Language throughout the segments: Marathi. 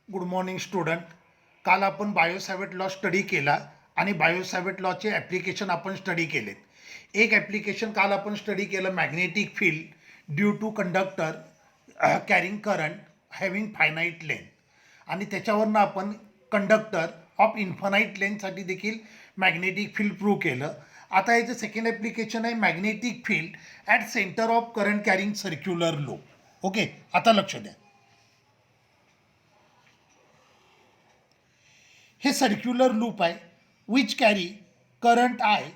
Good morning student. काल आपण बायोसॅवेट लॉ स्टडी केला आणि बायोसॅवेट लॉचे ॲप्लिकेशन आपण स्टडी केलेत. एक ॲप्लिकेशन काल आपण स्टडी केलं, magnetic field due to conductor carrying current having finite length, आणि त्याच्यावरनं आपण कंडक्टर ऑफ इन्फानाईट लेंथसाठी देखील मॅग्नेटिक फील्ड प्रूव्ह केलं. आता याचं सेकंड ॲप्लिकेशन आहे magnetic field at centre of current carrying circular loop. Okay, आता लक्ष द्या. हे सर्क्युलर लूप आहे which carry current I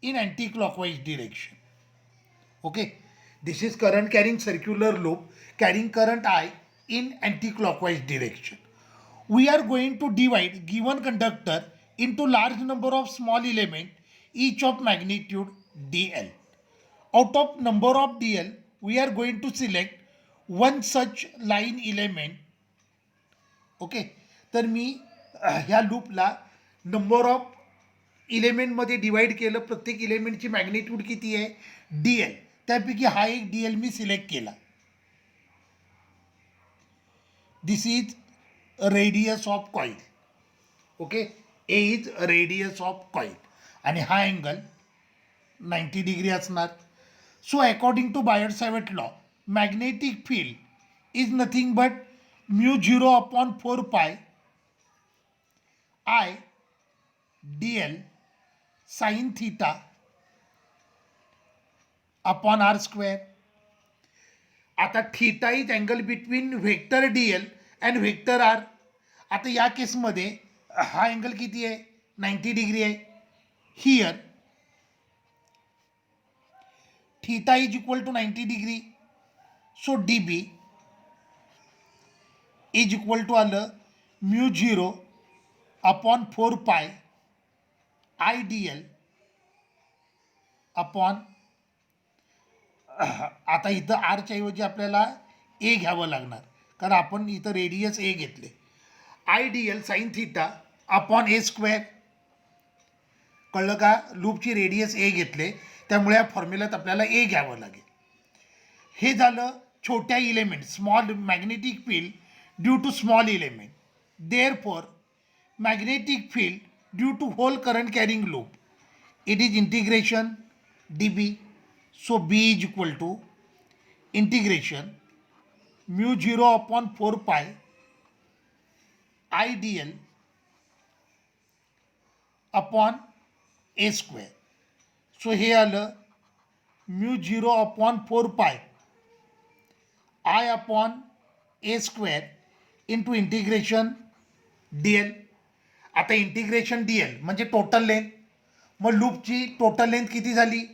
in anti clockwise direction. Okay, this is current carrying circular loop carrying current I in anti-clockwise direction. We are going to divide given conductor into large number of small element, each of magnitude dl. Out of number of dl, we are going to select one such line element. Okay, तर मी ह्या लूपला नंबर ऑफ इलेमेंटमध्ये डिवाइड केलं. प्रत्येक इलेमेंटची मॅग्निट्यूड किती आहे, डी एल. त्यापैकी हा एक डी एल मी सिलेक्ट केला. This is radius of coil. Okay, A is radius of coil आणि हा अँगल 90 डिग्री असणार. So according to Biot Savart law, magnetic field is nothing but mu 0 upon 4 pi I D L sine theta upon R square. आता theta is angle between vector D L and vector R. आता या केसमध्ये हा अँगल किती आहे, 90 डिग्री आहे. Here theta is equal to 90 degree. So D B is equal to आलं mu 0 upon 4 pi I D L upon, आता इथं आरच्या ऐवजी आपल्याला ए घ्यावं लागणार कारण आपण इथं रेडियस ए घेतले. I D L sine theta upon A square. कळलं का, लूपची रेडियस ए घेतले त्यामुळे या फॉर्म्युल्यात आपल्याला ए घ्यावं लागेल. हे झालं छोट्या element, small magnetic field due to small element. Therefore magnetic field due to whole current carrying loop it is integration D B. So B is equal to integration mu 0 upon 4 pi I D L upon A square. So हे आलं mu 0 upon 4 pi I upon A square into integration D L. आता इंटिग्रेशन डी एल म्हणजे टोटल लेंथ. मग लूपची टोटल लेंथ किती झाली,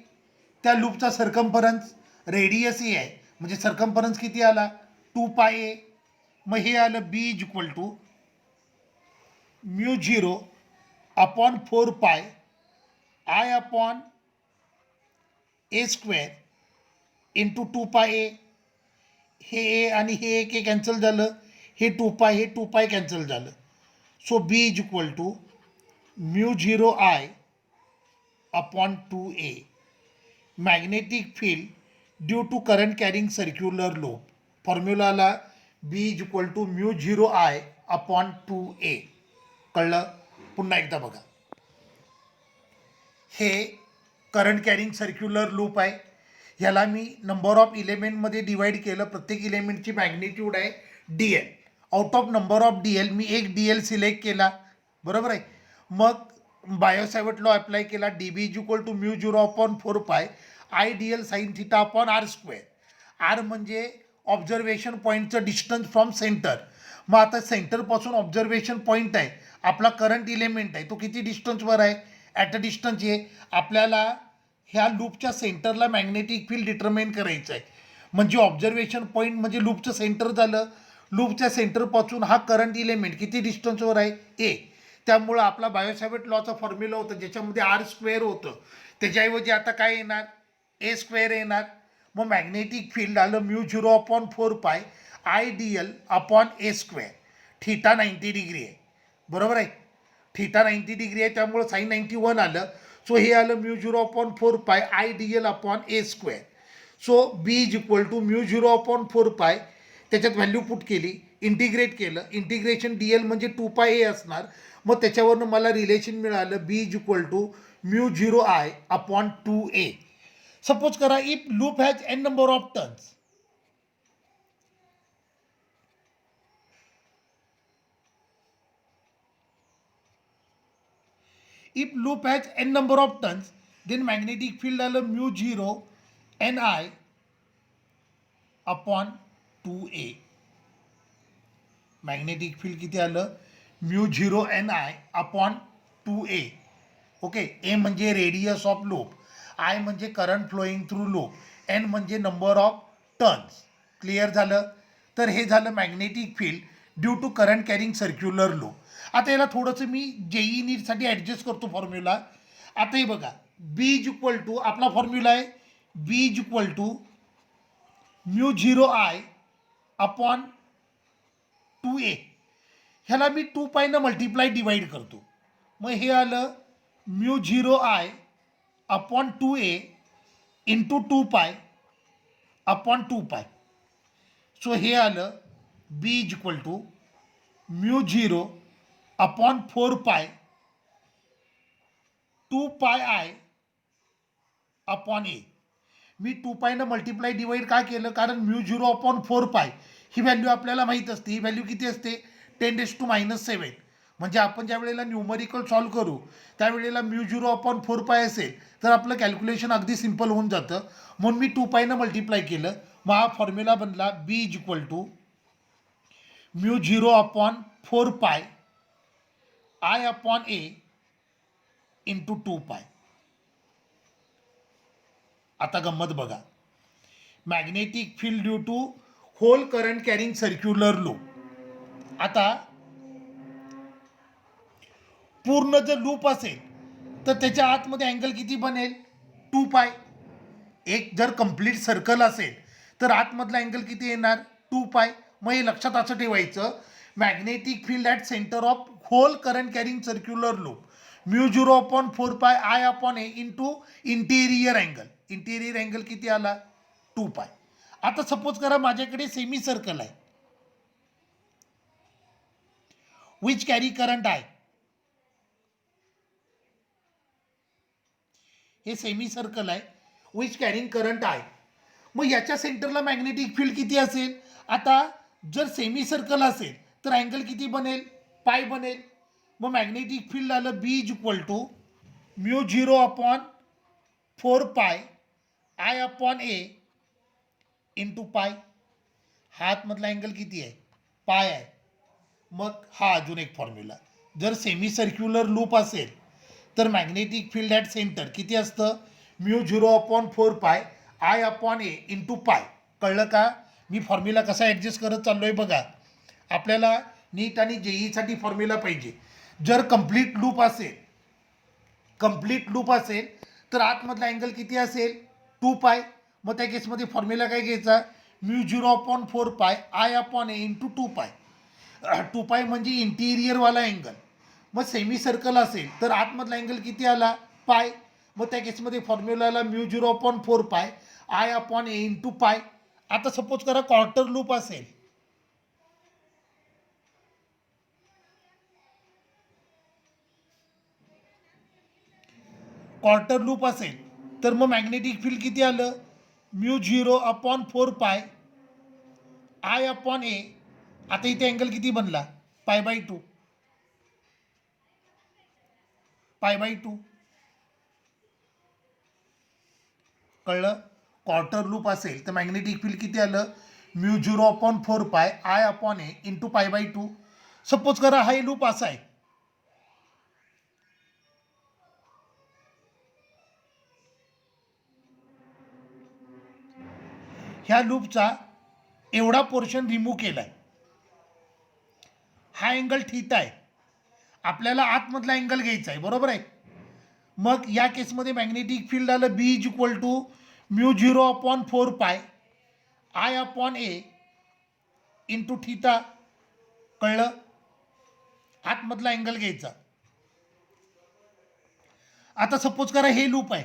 त्या लूपचा सर्कम्फरन्स रेडियस ए आहे म्हणजे सर्कम्फरन्स किती आला, 2 पाय ए. मग हे आलं B is equal to mu 0 upon 4 pi I upon A square into 2 pi ए. हे ए आणि हे एक ए कॅन्सल झालं, हे 2 पाय कॅन्सल झालं. So B is equal to mu 0 I upon 2 A. Magnetic field due to current carrying circular loop. फॉर्म्युलाला B is equal to mu 0 I upon 2 A. कळलं, पुन्हा एकदा बघा. हे करंट कॅरिंग सर्क्युलर लूप आहे. ह्याला मी नंबर ऑफ इलेमेंटमध्ये डिवाइड केलं. प्रत्येक इलेमेंटची मॅग्निट्यूड आहे D L. Out of number of D L मी एक डी एल सिलेक्ट केला, बरोबर आहे. मग बायोसॅवर्ट लॉ अप्लाय केला. D B is equal to mu 0 upon 4 pi I D L sine theta upon R square. R म्हणजे ऑब्झर्वेशन पॉईंटचं डिस्टन्स फ्रॉम सेंटर. मग आता सेंटरपासून ऑब्झर्वेशन पॉईंट आहे, आपला करंट इलेमेंट आहे, तो किती डिस्टन्सवर आहे, ॲट अ डिस्टन्स आहे. आपल्याला ह्या लूपच्या सेंटरला मॅग्नेटिक फील्ड डिटर्माइन करायचं आहे. म्हणजे ऑब्झर्वेशन पॉईंट म्हणजे लूपचं सेंटर झालं. लूपच्या सेंटरपासून हा करंट इलेमेंट किती डिस्टन्सवर आहे, ए. त्यामुळं आपला बायोसॅवर्ट लॉचा फॉर्म्युला होता ज्याच्यामध्ये आर स्क्वेअर होतं, त्याच्याऐवजी आता काय येणार, ए स्क्वेअर येणार. मग मॅग्नेटिक फील्ड आलं mu 0 upon 4 pi I D L upon A square. Theta 90 degree आहे, बरोबर आहे. थीटा 90 डिग्री आहे त्यामुळं साइन 91 आलं. सो हे आलं mu 0 upon 4 pi I D L upon A square. So B is equal to mu 0 upon 4 pi त्याच्यात व्हॅल्यू पुट केली, इंटिग्रेट केलं, इंटिग्रेशन डी एल म्हणजे 2π असणार. मग त्याच्यावरनं मला रिलेशन मिळालं B is equal to μ0I upon 2a. Suppose करा if loop has n number of turns, if loop has n number of turns, then magnetic field आलं μ0 ni upon 2a. Magnetic field किती आलं μ0 ni upon 2a. Okay, A म्हणजे रेडियस ऑफ लूप, आय म्हणजे current flowing through loop, N म्हणजे नंबर ऑफ टर्न्स. क्लिअर झालं. तर हे झालं magnetic field due to current carrying circular loop. आता याला थोडंसं मी जेई नीटसाठी ॲडजस्ट करतो फॉर्म्युला. आता हे बघा, बी इज इक्वल टू आपला फॉर्म्युला आहे B is equal to μ0I upon 2a. ह्याला मी 2π न मल्टिप्लाय डिवाइड करतो. मग हे आलं μ0I upon 2a into 2π upon 2π. So हे आलं B is equal to μ0 upon 4π 2πI upon A. मी 2π न मल्टिप्लाय डिवाइड का केलं, कारण μ0 अपॉन 4π ही व्हॅल्यू आपल्याला माहीत असते. ही व्हॅल्यू किती असते 10⁻⁻⁷. म्हणजे आपण ज्या वेळेला न्यूमरिकल सॉल्व करू त्यावेळेला μ0 अपॉन 4π असेल तर आपलं कॅल्क्युलेशन अगदी सिम्पल होऊन जातं. म्हणून मी 2π न मल्टिप्लाय केलं. मग हा फॉर्म्युला बनला B is equal to μ0 upon 4π I upon A into 2π. आता गंमत बघा, magnetic field due to whole current carrying circular loop. आता पूर्ण जर लूप असेल तर त्याच्या आतमध्ये अँगल किती बनेल 2π. एक जर कंप्लीट सर्कल असेल तर आतमधला अँगल किती येणार 2π. मग हे लक्षात असं ठेवायचं, magnetic field at centre of whole current carrying circular loop μ0 upon 4π I upon A into interior angle. Interior angle किती आला 2π. आता सपोज करा माझ्याकडे सेमी सर्कल आहे विच कॅरी करंट आहे. हे सेमी सर्कल आहे विच कॅरिंग करंट आहे. मग याच्या सेंटरला मॅग्नेटिक फील्ड किती असेल. आता जर सेमी सर्कल असेल तर अँगल किती बनेल पाय बनेल. मग मॅग्नेटिक फील्ड आलं B is equal to μ0 upon 4π I upon A into pi. हा आतमधला अँगल किती आहे पाय आहे. मग हा अजून एक फॉर्म्युला, जर सेमी सर्क्युलर लूप असेल तर मॅग्नेटिक फील्ड ॲट सेंटर किती असतं μ0 upon 4π I upon A into pi. कळलं का मी फॉर्म्युला कसा ॲडजस्ट करत चाललो आहे बघा. आपल्याला नीट आणि जेईसाठी फॉर्म्युला पाहिजे. जर कंप्लीट लूप असेल तर आतमधला अँगल किती असेल 2π. मग त्या केसमध्ये फॉर्म्युला काय घ्यायचा μ0 upon 4π I upon A into 2π. 2π म्हणजे इंटिरियरवाला अँगल. मग सेमी सर्कल असेल तर आतमधला अँगल किती आला पाय. मग त्या केसमध्ये फॉर्म्युला आला μ0 upon 4π I upon A into pi. आता सपोज करा क्वार्टर लूप असेल, क्वार्टर लूप असेल तर मग मॅग्नेटिक फील्ड किती आलं μ0 अपॉन 4π I अपॉन ए. आता इथे अँगल किती बनला π/2. कळलं. क्वार्टर लूप असेल तर मॅग्नेटिक फील्ड किती आलं μ0 upon 4π I upon A into π/2. Suppose करा हा लूप असा आहे. ह्या लूपचा एवढा पोर्शन रिमूव्ह केलाय. हा अँगल थीटा आहे. आपल्याला आतमधला अँगल घ्यायचा आहे बरोबर आहे. मग या केसमध्ये मॅग्नेटिक फील्ड आलं B is equal to μ0 upon 4π I upon A into theta. कळलं. आतमधला अँगल घ्यायचा. आता सपोज करा हे लूप आहे.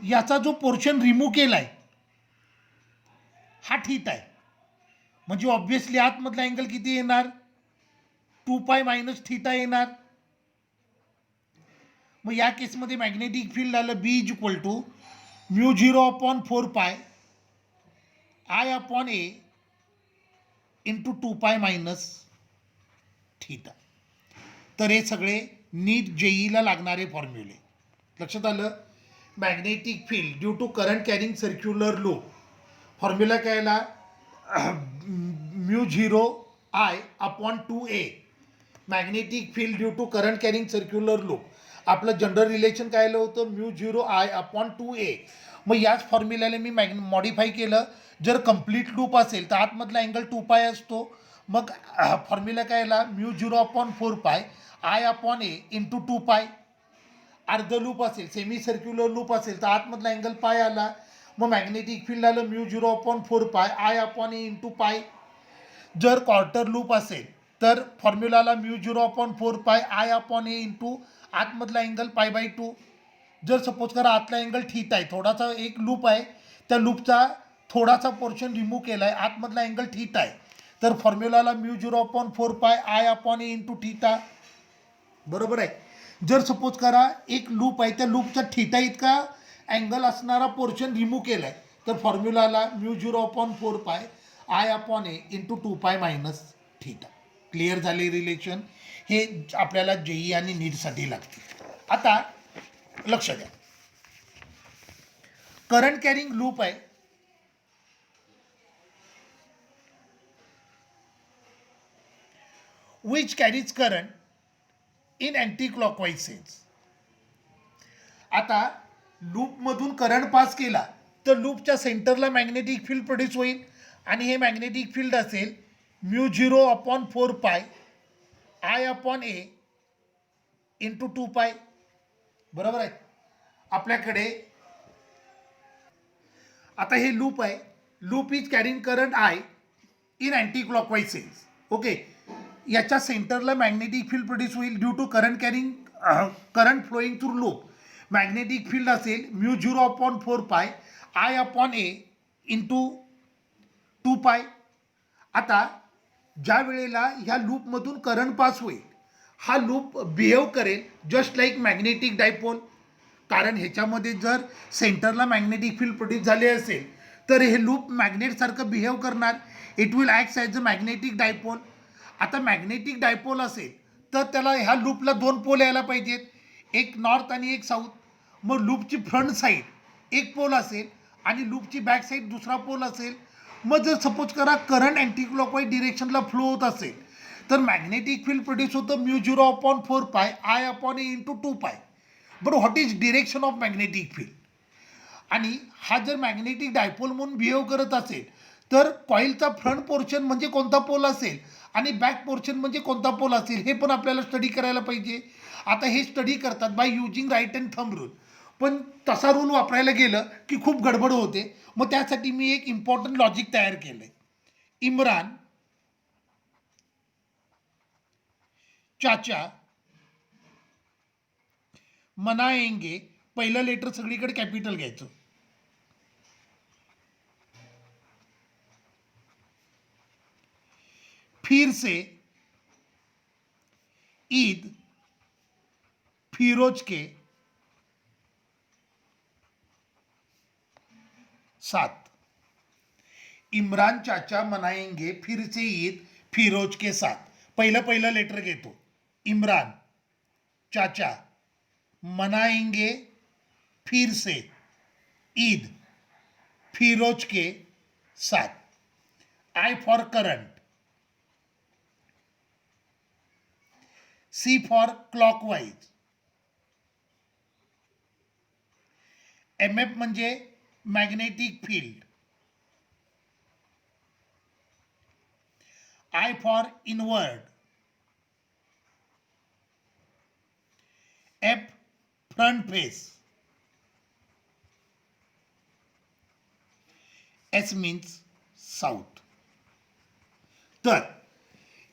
याचा जो पोर्शन रिमूव्ह केला आहे हा थीटा आहे, म्हणजे ऑब्व्हियसली आतमधला अँगल किती येणार, 2π मायनस थीटा येणार. मग या केसमध्ये मॅग्नेटिक फील्ड आलं B is equal to μ0/4π I/a into 2π minus theta. तर हे सगळे नीट जेईला लागणारे फॉर्म्युले लक्षात आलं. Magnetic field due to current carrying circular loop, formula काय आला, μ0I/2a. Magnetic field due to current carrying circular loop, आपलं जनरल रिलेशन काय आलं होतं, μ0I/2a. मग याच फॉर्म्युल्याला मी मॉडिफाय केलं. जर कंप्लीट लूप असेल तर आतमधला अँगल 2π असतो. मग फॉर्म्युला काय आला, μ0/4π I/a इंटू 2π. अर्ध लूप असेल, सेमी सर्क्युलर लूप असेल तर आतमधला अँगल पाय आला. मग मॅग्नेटिक फील्ड आलं μ0/4π I/a इंटू पाय. जर क्वार्टर लूप असेल तर फॉर्म्युलाला μ0/4π I/a इंटू आतमधला अँगल π/2. जर सपोज करा आतला अँगल थीटा आहे, थोडासा एक लूप आहे, त्या लूपचा थोडासा पोर्शन रिमूव्ह केला आहे, आतमधला अँगल थीटा आहे, तर फॉर्म्युलाला μ0/4π I/a इंटू थीटा. बरोबर आहे. जर सपोज करा एक लूप आहे, त्या लूपचा थीटा इतका अँगल असणारा पोर्शन रिमूव्ह केला आहे, तर फॉर्म्युलाला μ0/4π I/a into 2π minus theta. Clear झाले रिलेशन. हे आपल्याला जेई आणि नीटसाठी लागते. आता लक्ष द्या, करंट कॅरिंग लूप आहे, which carries current in anti clockwise sense. आता लूपमधून करंट पास केला तर लूपच्या सेंटरला मॅग्नेटिक फील्ड प्रोड्यूस होईल, आणि हे मॅग्नेटिक फील्ड असेल μ0/4π I/a इंटू 2π. बरोबर आहे. आपल्याकडे आता हे लूप आहे, loop is carrying current I in anti clockwise sense. Okay, याच्या सेंटरला मॅग्नेटिक फील्ड प्रोड्यूस होईल due to current carrying current flowing through loop. Magnetic field असेल μ0/4π I/a इंटू 2π. आता ज्या वेळेला ह्या लूपमधून करंट पास होईल, हा लूप बिहेव करेल जस्ट लाईक मॅग्नेटिक डायपोल, कारण ह्याच्यामध्ये जर सेंटरला मॅग्नेटिक फील्ड प्रोड्यूस झाले असेल तर हे लूप मॅग्नेटसारखं बिहेव करणार. It will act as a magnetic dipole. आता मॅग्नेटिक डायपोल असेल तर त्याला ह्या लूपला 2 पोल यायला पाहिजेत, एक नॉर्थ आणि एक साऊथ. मग लूपची फ्रंट साईड एक पोल असेल आणि लूपची बॅक साईड दुसरा पोल असेल. मग जर सपोज करा करंट अँटी क्लॉकवाईज डिरेक्शनला फ्लो होत असेल तर मॅग्नेटिक फील्ड प्रोड्यूस होतं μ0/4π I/a इंटू 2π. बरं, what is direction of magnetic field. आणि हा जर मॅग्नेटिक डायपोल म्हणून बिहेव करत असेल तर कॉईलचा फ्रंट पोर्शन म्हणजे कोणता पोल असेल आणि बॅक पोर्शन म्हणजे कोणता पोल असेल, हे पण आपल्याला स्टडी करायला पाहिजे. आता हे स्टडी करतात by using right and thumb rule, पण तसा रूल वापरायला गेलं की खूप गडबड होते. मग त्यासाठी मी एक इम्पॉर्टंट लॉजिक तयार केलंय. इम्रान चाचा मनाएंगे, पहिलं लेटर सगळीकडे कॅपिटल घ्यायचं, फिर से ईद फिरोज के साथ. इम्रान चाचा मनाएंगे फिर से ईद फिरोज के साथ. पहिलं लेटर घेतो, इम्रान चाचा मनाएंगे फिर से ईद फिरोज के साथ. I for current, C for clockwise, MF म्हणजे magnetic field, I for inward, F front face, S means south. तर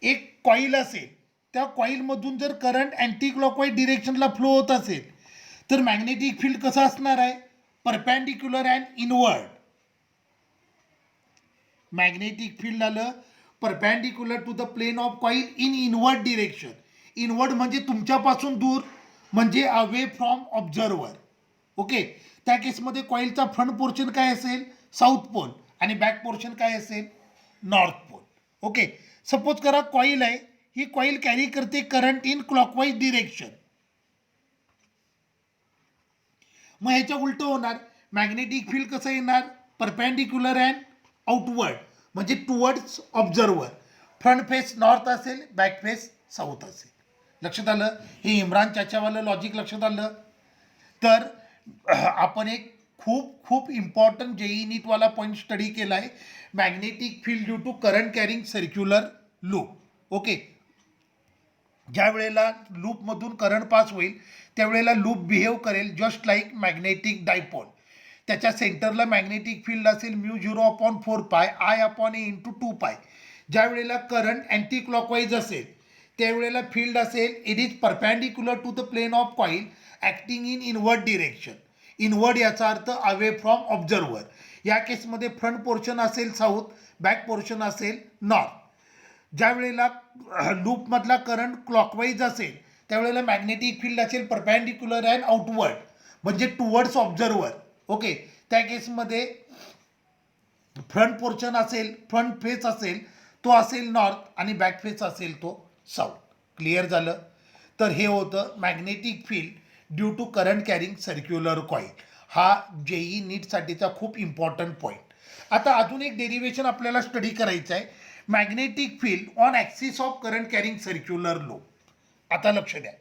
एक कॉईल असेल, त्या कॉईलमधून जर करंट अँटी क्लॉकवाईज डिरेक्शनला फ्लो होत असेल तर मॅग्नेटिक फील्ड कसं असणार आहे, perpendicular and inward. Magnetic field आलं perpendicular to the plane of coil in inward direction. Inward म्हणजे तुमच्यापासून दूर, म्हणजे अवे फ्रॉम ऑब्झर्वर. ओके, त्या केसमध्ये कॉईलचा फ्रंट पोर्शन काय असेल, साऊथ पोल, आणि बॅक पोर्शन काय असेल, नॉर्थ पोल. ओके, सपोज करा कॉईल आहे, ही कॉईल कॅरी करते करंट इन क्लॉकवाईज डिरेक्शन. मग ह्याच्या उलट होणार, मॅग्नेटिक फील्ड कसं येणार, परपेंडिक्युलर अँड आउटवर्ड, म्हणजे towards observer. Front face north असेल, बॅक फेस साऊथ असेल. लक्षात आलं, हे इम्रान चाचावालं लॉजिक लक्षात आलं. तर आपण एक खूप खूप इम्पॉर्टंट जेई नीटवाला पॉईंट स्टडी केला आहे, magnetic field due to current carrying circular loop. Okay, ज्या वेळेला लूपमधून करंट पास होईल त्यावेळेला लूप बिहेव करेल जस्ट लाईक मॅग्नेटिक डायपोल. त्याच्या सेंटरला मॅग्नेटिक फील्ड असेल μ0/4π I/a इंटू 2π. ज्या वेळेला करंट अँटी क्लॉकवाईज असेल त्यावेळेला फील्ड असेल it is perpendicular to the plane of coil acting in inward direction. Inward याचा अर्थ अवे फ्रॉम ऑब्झर्वर. या केसमध्ये फ्रंट पोर्शन असेल साऊथ, बॅक पोर्शन असेल नॉर्थ. ज्या वेळेला लूपमधला करंट क्लॉकवाईज असेल त्यावेळेला मॅग्नेटिक फील्ड असेल परपेंडिक्युलर अँड आउटवर्ड, म्हणजे टुवर्ड्स ऑब्झर्वर. ओके, त्या केसमध्ये फ्रंट पोर्शन असेल, फ्रंट फेस असेल तो असेल नॉर्थ, आणि बॅक फेस असेल तो साऊथ. क्लिअर झालं. तर हे होतं magnetic field due to current carrying circular coil. हा जेई नीटसाठीचा खूप इम्पॉर्टंट पॉईंट. आता अजून एक डेरिवेशन आपल्याला स्टडी करायचं आहे, magnetic field on axis of current carrying circular loop. आता लक्ष द्या,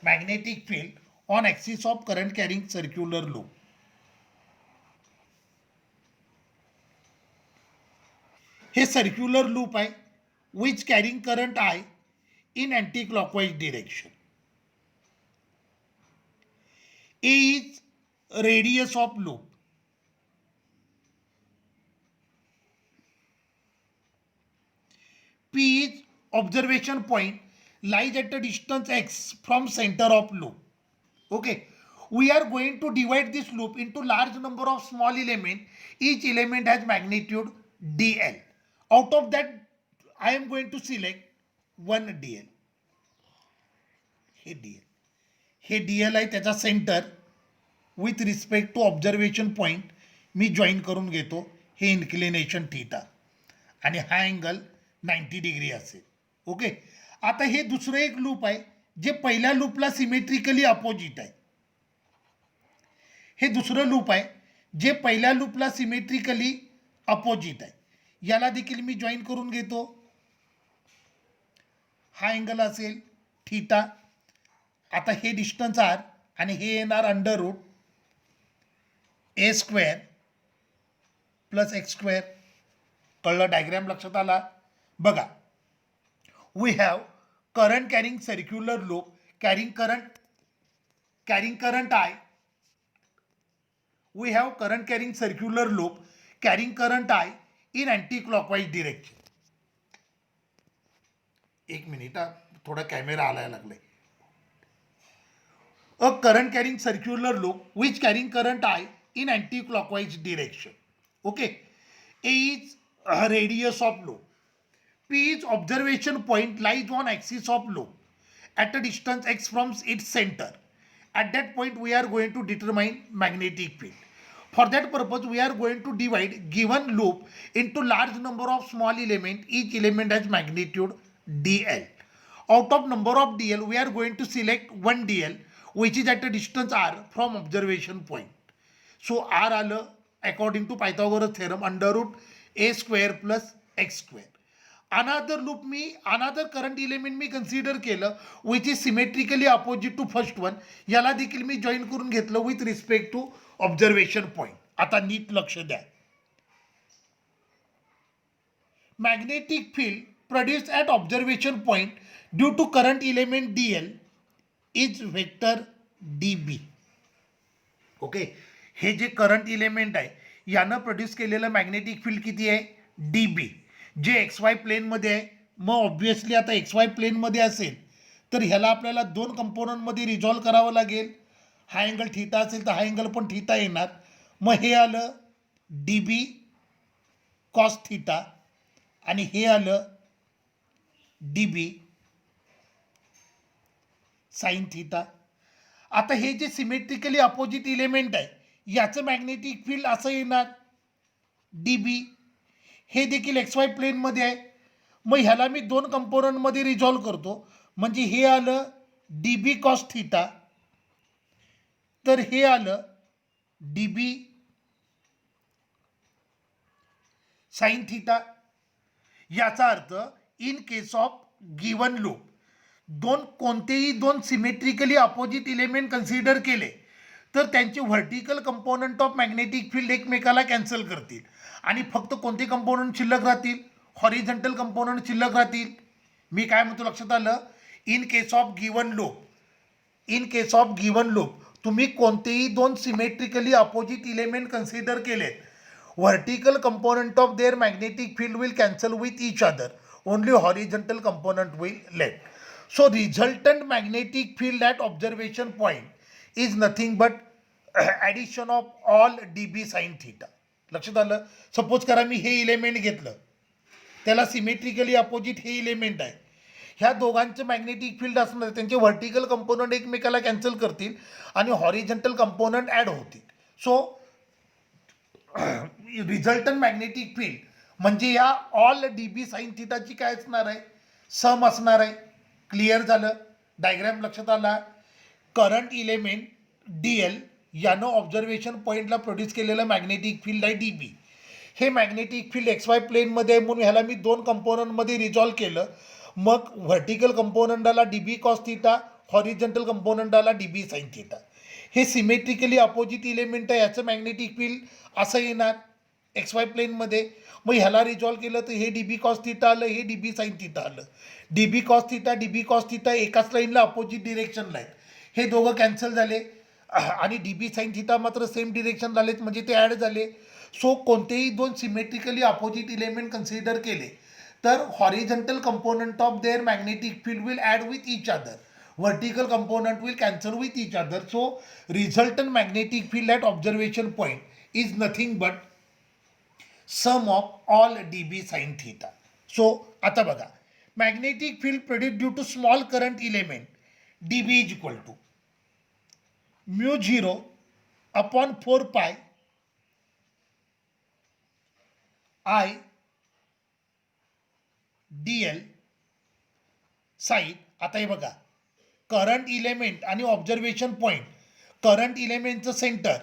magnetic field on axis of current carrying circular loop. हे सर्क्युलर लूप आहे which carrying current I in anti-clockwise direction. A is radius of loop. P is observation point lies at a distance x from center of loop. Okay, we are going to divide this loop into large number of small elements. Each element has magnitude dl. Out of that I am going to select one dl. हे dl आहे, त्याचा centre with respect to observation point मी जॉईन करून घेतो. हे इन्क्लिनेशन थीटा आणि हा अँगल 90 डिग्री असेल. ओके, आता हे दुसरं एक लूप आहे जे पहिल्या लूपला सिमेट्रिकली अपोजिट आहे. हे दुसरं लूप आहे जे पहिल्या लूपला सिमेट्रिकली अपोजिट आहे. याला देखील मी जॉईन करून घेतो. हा अँगल असेल थीटा. आता हे डिस्टन्स आर आणि हे येणार under route a² plus x². कळलं, डायग्रॅम लक्षात आला. बघा, we have current carrying circular loop carrying current I. We have current carrying circular loop carrying current I in anti-clockwise direction. एक मिनिट, थोड़ा कैमरा आलाय लागलाय. A current carrying circular loop which carrying current I in anti-clockwise direction. Okay, A is a radius of loop. P is observation point lies on axis of loop at a distance x from its center. At that point we are going to determine magnetic field. For that purpose we are going to divide given loop into large number of small element. Each element has magnitude dl. Out of number of dl we are going to select one dl which is at a distance r from observation point. So r आलं according to Pythagoras theorem under root a² plus x². Another loop another current element me consider केलं which is symmetrically opposite to first one. याला देखील मी जॉईन करून घेतलं with respect to observation point. आता नीट लक्ष द्या. Magnetic field produced at observation point due to current element dl is vector db. Okay, हे जे करंट इलेमेंट आहे यानं प्रोड्यूस केलेलं मॅग्नेटिक फील्ड किती आहे, db, जे XY प्लेनमध्ये आहे. मग ऑब्व्हियसली आता XY प्लेनमध्ये असेल तर ह्याला आपल्याला दोन कंपोनंटमध्ये रिझॉल्व करावं लागेल. हा अँगल थिटा असेल तर हा अँगल पण थिटा येणार. मग हे आलं डी बी कॉस थिटा आणि हे आलं डी बी साइन थिटा. आता हे जे सिमेट्रिकली अपोजिट इलेमेंट आहे याचं मॅग्नेटिक फील्ड असं येणार डी बी. हे देखील एक्स वाय प्लेनमध्ये आहे. मग ह्याला मी दोन कंपोनंटमध्ये रिझॉल्व करतो. म्हणजे हे आलं डी बी कॉस थिटा, तर हे आलं डी बी साइन थिटा. याचा अर्थ in case of given loop कोणतेही दोन सिमेट्रिकली अपोजिट इलेमेंट कन्सिडर केले तर त्यांचे vertical component of magnetic field एकमेकाला कॅन्सल करतील आणि फक्त कोणते कंपोनंट शिल्लक राहतील, हॉरिझॉन्टल कंपोनंट शिल्लक राहतील. मी काय म्हणतो लक्षात आलं. In case of given loop तुम्ही कोणतेही दोन सिमेट्रिकली अपोजिट इलेमेंट कन्सिडर केलेत, vertical component of their magnetic field will cancel with each other, only horizontal component will left. So resultant magnetic field at observation point is nothing but addition of all dB sin theta. लक्षात आलं. सपोज करा मी हे इलेमेंट घेतलं, त्याला सिमेट्रिकली अपोजिट हे इलेमेंट आहे. ह्या दोघांचं मॅग्नेटिक फील्ड असणार, त्यांचे व्हर्टिकल कंपोनंट एकमेकाला कॅन्सल करतील आणि हॉरिझॉन्टल कंपोनंट ॲड होतील. सो रिझल्टंट मॅग्नेटिक फील्ड म्हणजे या ऑल डी बी साइन थिटाची काय असणार आहे, सम असणार आहे. क्लिअर झालं. डायग्राम लक्षात आला. करंट इलेमेंट डी एल यानं ऑब्झर्वेशन पॉईंटला प्रोड्यूस केलेलं मॅग्नेटिक फील्ड आहे डी बी. हे मॅग्नेटिक फील्ड एक्स वाय प्लेनमध्ये आहे म्हणून ह्याला मी दोन कंपोनंटमध्ये रिझॉल्व केलं. मग व्हर्टिकल कंपोनंटाला डी बी cos theta, horizontal कंपोनंटाला D B sine theta. हे सिमेट्रिकली अपोजिट इलेमेंट आहे, याचं मॅग्नेटिक फील्ड असं येणार एक्स वाय प्लेनमध्ये. मग ह्याला रिझॉल्व केलं तर हे डी बी कॉस थिटा आलं, हे डी बी साइन थिटा आलं. डी बी कॉस थिटा एकाच लाईनला अपोजिट डिरेक्शनला आहेत. हे दोघं कॅन्सल झाले आणि डी बी साइन थिटा मात्र सेम डिरेक्शन झालेत म्हणजे ते ॲड झाले. सो कोणतेही दोन सिमेट्रिकली अपोजिट इलेमेंट कन्सिडर केले तर horizontal component of their magnetic field will add with each other, vertical component will cancel with each other. So resultant magnetic field at observation point is nothing but sum of all dB sin theta. So आता बघा, magnetic field produced due to small current element dB is equal to mu 0 upon 4 pi I dl sin. आता हे बघा, करंट इलेमेंट आणि ऑब्झर्वेशन पॉईंट, करंट इलेमेंटचं सेंटर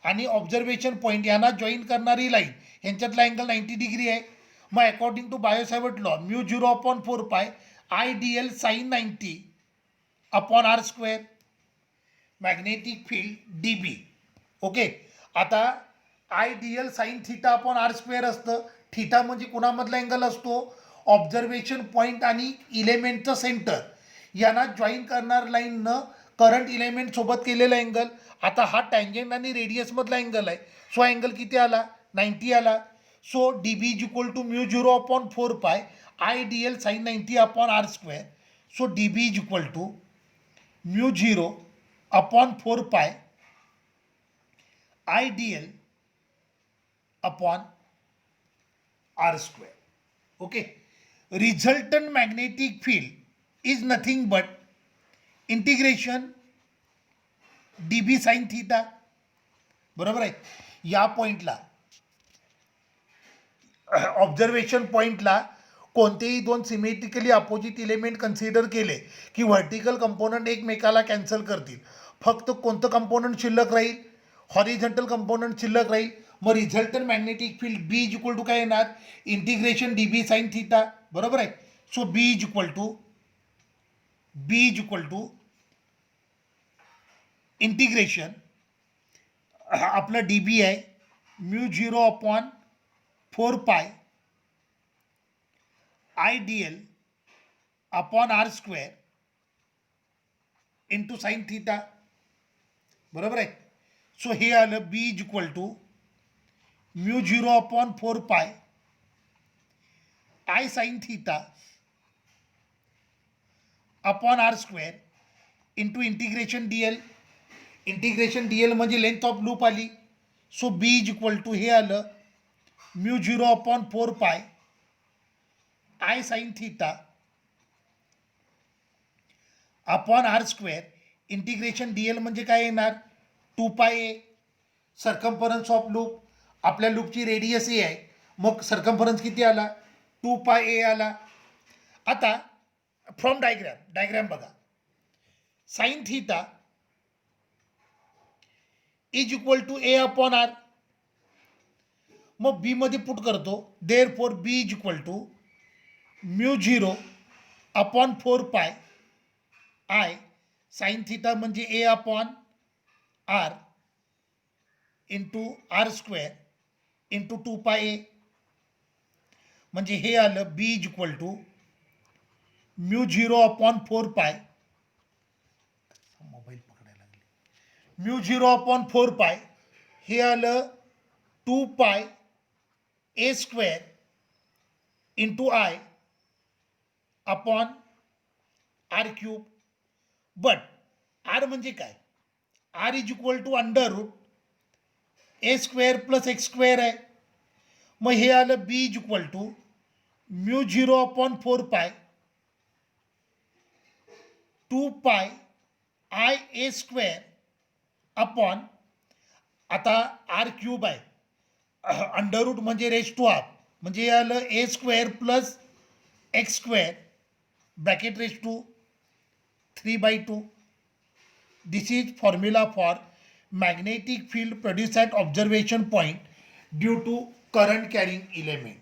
आणि ऑब्झर्वेशन पॉईंट यांना जॉईन करणारी लाईन यांच्यातला अँगल 90 डिग्री आहे. मग according to Biot Savart law mu 0 upon 4 pi I D L sine 90 upon R square magnetic field D B. Okay. आता I D L sine theta upon R square असतं. थिटा म्हणजे कुणामधला अँगल असतो, ऑब्झर्वेशन पॉईंट आणि इलेमेंटचं सेंटर यांना जॉईन करणार लाईननं करंट इलेमेंट सोबत केलेला अँगल. आता हा टँजंट आणि रेडियसमधला अँगल आहे. सो अँगल किती आला, 90 आला. So D B is equal to mu 0 upon 4 pi I D L sine 90 upon R square. So D B is equal to mu 0 upon 4 pi I D L upon R square. Okay. Resultant magnetic field is nothing but integration dB sin theta. बरोबर आहे. या पॉईंटला ऑब्झर्वेशन पॉईंटला कोणतेही दोन सिमेट्रिकली अपोजिट इलेमेंट कन्सिडर केले की व्हर्टिकल कंपोनंट एकमेकाला कॅन्सल करतील. फक्त कोणतं कंपोनंट शिल्लक राहील, हॉरिझॉन्टल कंपोनंट शिल्लक राहील. मग resultant magnetic field B is equal to काय येणार, integration D B sine theta. बरोबर आहे. So B is equal to integration आपलं डी बी आहे mu 0 upon 4 pi I D L upon R square into sine theta. बरोबर आहे. सो हे आलं B is equal to mu 0 upon 4 pi I sine theta upon R square into integration D L. Integration D L म्हणजे लेंथ ऑफ लूप आली. So B is equal to हे आलं mu 0/4 I sine theta upon R square. Integration D L म्हणजे काय येणार 2πa. सर्कम्फरन्स ऑफ लूप, आपल्या लूपची रेडियस ए आहे, मग सर्कम्फरन्स किती आला 2πa आला. आता फ्रॉम डायग्रॅम बघा. Sine theta is equal to A upon R. मग बी मध्ये पुट करतो. Therefore B is equal to mu 0/4 I sine theta म्हणजे A upon R into R square into 2πa. म्हणजे हे आलं B is equal to mu 0/4 mobile पकडायला लागले. म्यू 0/4 हे आलं 2πa square into I upon R cube. But R म्हणजे काय, R is equal to under root A square plus x square आहे. मग हे आलं B is equal to mu 0/4 2πa square upon, आता आर क्यूब आहे, अंडर रूट म्हणजे रेज टू हाफ, म्हणजे हे आलं A square plus x square bracket raise to 3/2. This is formula for magnetic field produced at observation point due to current carrying element.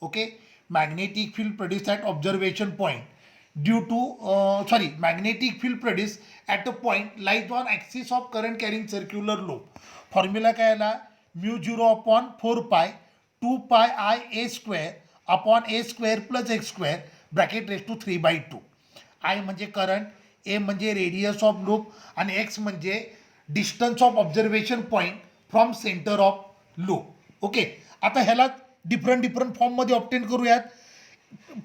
Okay, magnetic field produced at observation point due to magnetic field produced at a point lies on axis of current carrying circular loop. Formula काय आला mu 0/4 2πa square upon A square plus x square bracket raise to 3/2. I म्हणजे करंट, ए म्हणजे रेडियस ऑफ लूप आणि एक्स म्हणजे distance of observation point from centre of loop. Okay, आता ह्याला डिफरंट फॉर्ममध्ये ऑब्टेन करूयात.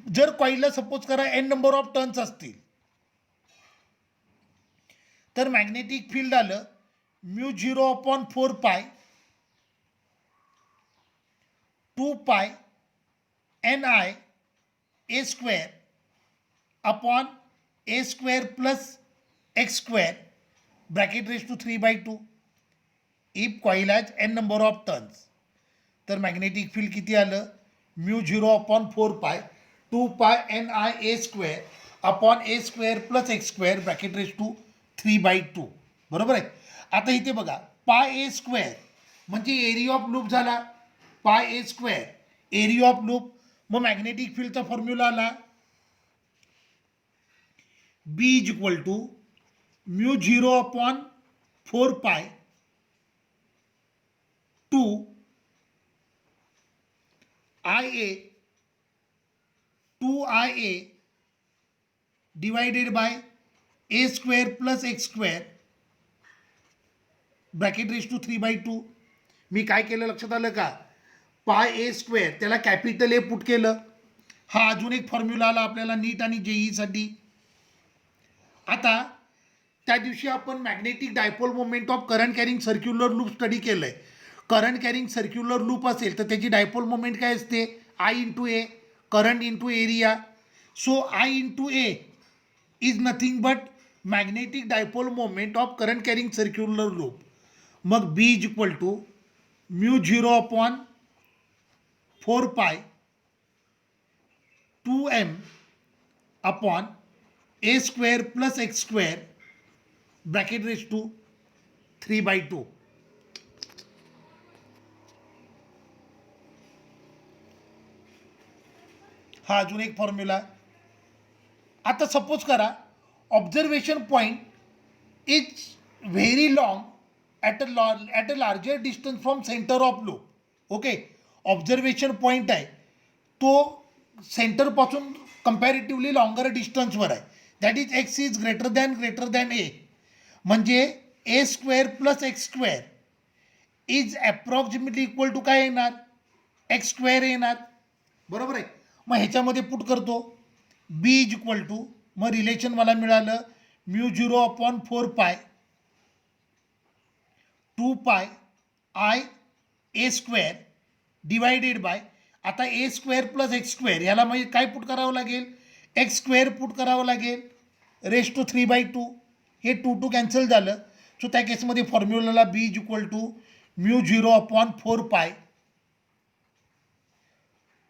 जर कॉईलला सपोज करा एन नंबर ऑफ टर्न्स असतील तर मॅग्नेटिक फील्ड आलं mu 0/4 2π ni a square upon A square plus x square bracket raise to 3/2. If coil has N number of turns तर मॅग्नेटिक फील्ड किती आलं mu 0/4 2π ni a square upon A square plus x square bracket raise to 3/2. बरोबर आहे. आता इथे बघा πa स्क्वेअर म्हणजे एरिया ऑफ लूप झाला, πa square area of loop. मग मॅग्नेटिक फील्डचा फॉर्म्युला आला B is equal to mu 0/4 2 2ia divided by A square plus x square bracket raise to 3/2. मी काय केलं लक्षात आलं का, πa स्क्वेअर त्याला कॅपिटल ए पुट केलं. हा अजून एक फॉर्म्युला आला आपल्याला नीट आणि जेईसाठी. आता त्या दिवशी आपण magnetic dipole moment of current carrying circular loop study केलं आहे. करंट कॅरिंग सर्क्युलर लूप असेल तर त्याची डायपोल मोमेंट काय असते I into A, current into area. So I into A is nothing but magnetic dipole moment of current carrying circular loop. मग B is equal to mu 0/4 2m upon A square plus x square bracket raise to 3/2. हा अजून एक फॉर्म्युला. आता सपोज करा observation point is very long at a larger distance from centre of loop. Okay, observation point आहे तो सेंटरपासून कंपॅरेटिव्हली लॉंगर डिस्टन्सवर आहे. That is X is greater than A. म्हणजे A square plus x square is approximately equal to काय येणार एक्स स्क्वेअर येणार. बरोबर आहे. मग ह्याच्यामध्ये पुट करतो बी इज इक्वल टू, मग रिलेशन मला मिळालं म्यू 0/4 टू पाय I A square divided bye, आता ए स्क्वेअर प्लस एक्स स्क्वेअर ह्याला म्हणजे काय पुट करावं लागेल, एक्स स्क्वेअर पुट करावं लागेल रेस टू 3/2. हे 2 कॅन्सल झालं. सो त्या केसमध्ये फॉर्म्युलाला B is equal to μ0/4 pi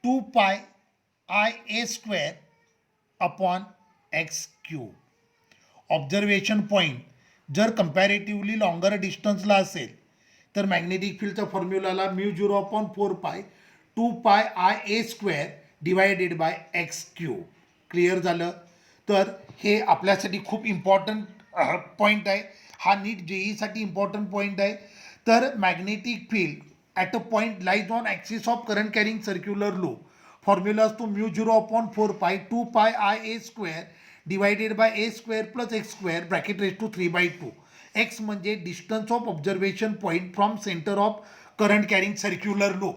2 pi I A square upon X cube. Observation point, जर कंपॅरेटिव्हली लॉंगर डिस्टन्सला असेल तर मॅग्नेटिक फील्डच्या फॉर्म्युलाला μ0/4 pi 2 pi I A square divided bye x cube. Clear झालं. तर हे आपल्यासाठी खूप इम्पॉर्टंट पॉईंट आहे. हा नीट जेईसाठी इम्पॉर्टंट पॉईंट आहे. तर magnetic field at a point lies on axis of current carrying circular loop. Formula असतो μ0/4 pi 2 pi I A square divided by A square plus x square bracket raise to 3/2. X म्हणजे distance of observation point from centre of current carrying circular loop.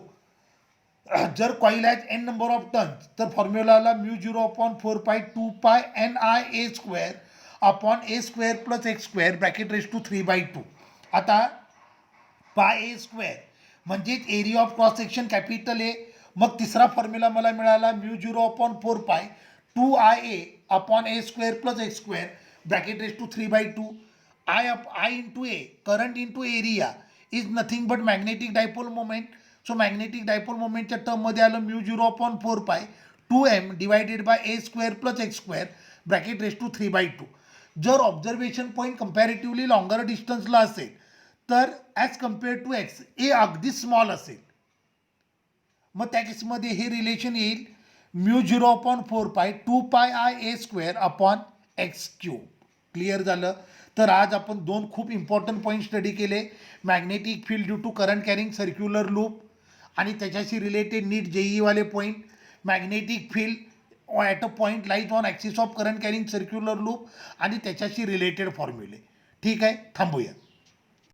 जर coil has N number of turns तर फॉर्म्युलाला μ0/4 pi 2 pi N I A square upon A square plus x square bracket raise to 3/2. आता पाय ए स्क्वेअर म्हणजेच area of cross section capital A. मग तिसरा फॉर्म्युला मला मिळाला μ0/4 pi 2 I a upon A square plus x square bracket raise to 3/2. I into A current into area is nothing but magnetic dipole moment. So magnetic dipole मोमेंटच्या टर्ममध्ये आलं μ0/4 pi 2m divided by A square plus x square bracket raise to 3/2. जर ऑब्झर्वेशन पॉईंट कंपॅरेटिव्हली लॉंगर डिस्टन्सला असेल तर ॲज कम्पेअर टू एक्स ए अगदी स्मॉल असेल. मग त्या केसमध्ये हे रिलेशन येईल μ0/4 pi 2 pi I A square upon X cube. Clear झालं. तर आज आपण 2 खूप इम्पॉर्टंट पॉईंट स्टडी केले. Magnetic field due to current carrying circular loop आणि त्याच्याशी रिलेटेड नीट जेईवाले point, magnetic field at a point lies on axis of current carrying circular loop आणि त्याच्याशी रिलेटेड फॉर्म्युले. ठीक आहे, थांबूया.